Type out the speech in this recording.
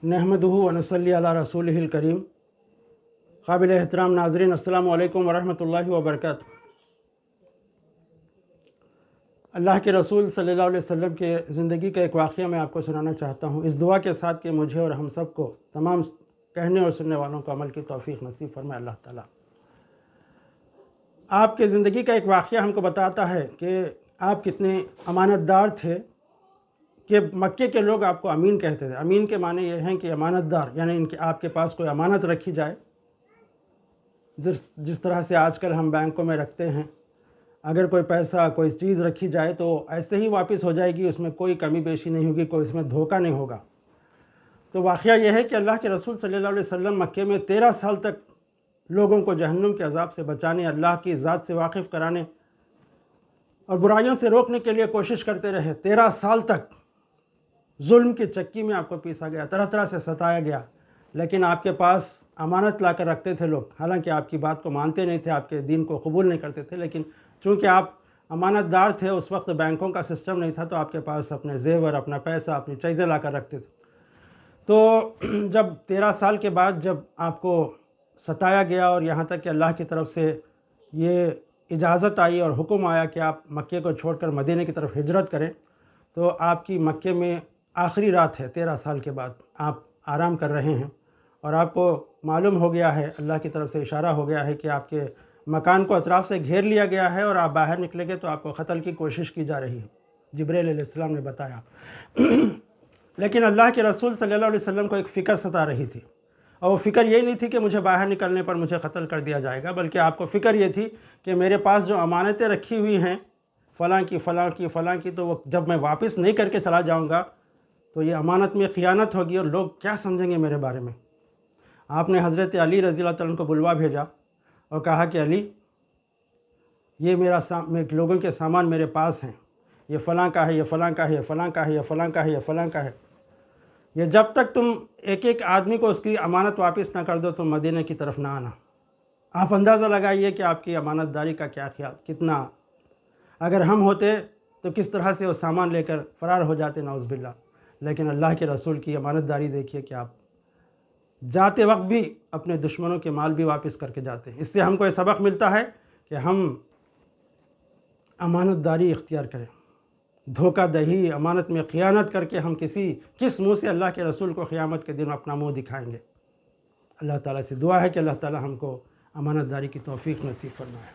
नहमदुहु व नसल्ली अला रसूलिहिल करीम। काबिल एहतराम नाज़रीन, अस्सलामु अलैकुम वरहमतुल्लाहि वबरकातुहू। अल्लाह के रसूल सल्लल्लाहु अलैहि वसल्लम के ज़िंदगी का एक वाक़या मैं आपको सुनाना चाहता हूँ, इस दुआ के साथ कि मुझे और हम सब को, तमाम कहने और सुनने वालों को अमल की तौफ़ीक़ नसीब फरमाए अल्लाह ताला। आपके ज़िंदगी का एक वाक़या हमको बताता है कि आप कितने अमानतदार थे, कि मक्के के लोग आपको अमीन कहते थे। अमीन के माने ये हैं कि अमानतदार, यानी इनके आपके पास कोई अमानत रखी जाए, जिस तरह से आजकल हम बैंकों में रखते हैं, अगर कोई पैसा कोई चीज़ रखी जाए तो ऐसे ही वापस हो जाएगी, उसमें कोई कमी पेशी नहीं होगी, कोई इसमें धोखा नहीं होगा। तो वाक़या यह है कि अल्लाह के रसूल सल्लल्लाहु अलैहि वसल्लम मक्के में 13 साल तक लोगों को जहन्नुम के अज़ाब से बचाने, अल्लाह की ज़ात से वाकिफ़ कराने और बुराइयों से रोकने के लिए कोशिश करते रहे। 13 साल तक जुल्म की चक्की में आपको पीसा गया, तरह तरह से सताया गया, लेकिन आपके पास अमानत ला कर रखते थे लोग। हालांकि आपकी बात को मानते नहीं थे, आपके दीन को कबूल नहीं करते थे, लेकिन चूँकि आप अमानतदार थे, उस वक्त बैंकों का सिस्टम नहीं था, तो आपके पास अपने जेवर, अपना पैसा, अपनी चीज़ें ला कर रखते थे। तो जब 13 साल के बाद जब आपको सताया गया और यहाँ तक कि अल्लाह की तरफ से ये इजाज़त आई और हुक्म आया कि आप मक्के को छोड़कर मदीने की तरफ हिजरत करें, तो आपकी मक्के में आखिरी रात है। 13 साल के बाद आप आराम कर रहे हैं और आपको मालूम हो गया है, अल्लाह की तरफ से इशारा हो गया है कि आपके मकान को अतराफ़ से घेर लिया गया है और आप बाहर निकलेंगे तो आपको क़त्ल की कोशिश की जा रही है। जिब्रील अलैहिस्सलाम ने बताया। लेकिन अल्लाह के रसूल सल्लल्लाहु अलैहि वसल्लम को एक फ़िक्र सता रही थी, और वो फ़िक्र ये नहीं थी कि मुझे बाहर निकलने पर मुझे क़त्ल कर दिया जाएगा, बल्कि आपको फ़िक्र ये थी कि मेरे पास जो अमानतें रखी हुई हैं फ़लाँ की फ़लाँ की फ़लाँ की, तो वो जब मैं वापस नहीं करके चला जाऊँगा तो ये अमानत में ख़ियानत होगी और लोग क्या समझेंगे मेरे बारे में। आपने हज़रत अली रज़ी अल्लाह तआला को बुलवा भेजा और कहा कि अली, ये मेरे लोगों के सामान मेरे पास हैं, ये फ़लाँ का है, ये फ़लाँ का है, ये फ़लाँ का है, ये फ़लाँ का है, ये फ़लाँ का है। ये जब तक तुम एक एक आदमी को उसकी अमानत वापस ना कर दो, तुम मदीने की तरफ ना आना। आप अंदाज़ा लगाइए कि आपकी अमानतदारी का क्या ख्याल, कितना, अगर हम होते तो किस तरह से वो सामान लेकर फ़रार हो जाते, नाउज़ बिल्लाह। लेकिन अल्लाह के रसूल की अमानतदारी देखिए कि आप जाते वक्त भी अपने दुश्मनों के माल भी वापस करके जाते हैं। इससे हमको ये सबक मिलता है कि हम अमानतदारी इख्तियार करें। धोखा दही, अमानत में ख़ियानत करके हम किस मुँह से अल्लाह के रसूल को क़यामत के दिन अपना मुँह दिखाएंगे। अल्लाह ताला से दुआ है कि अल्लाह ताला हमको अमानतदारी की तौफ़ीक़ नसीब फरमाए।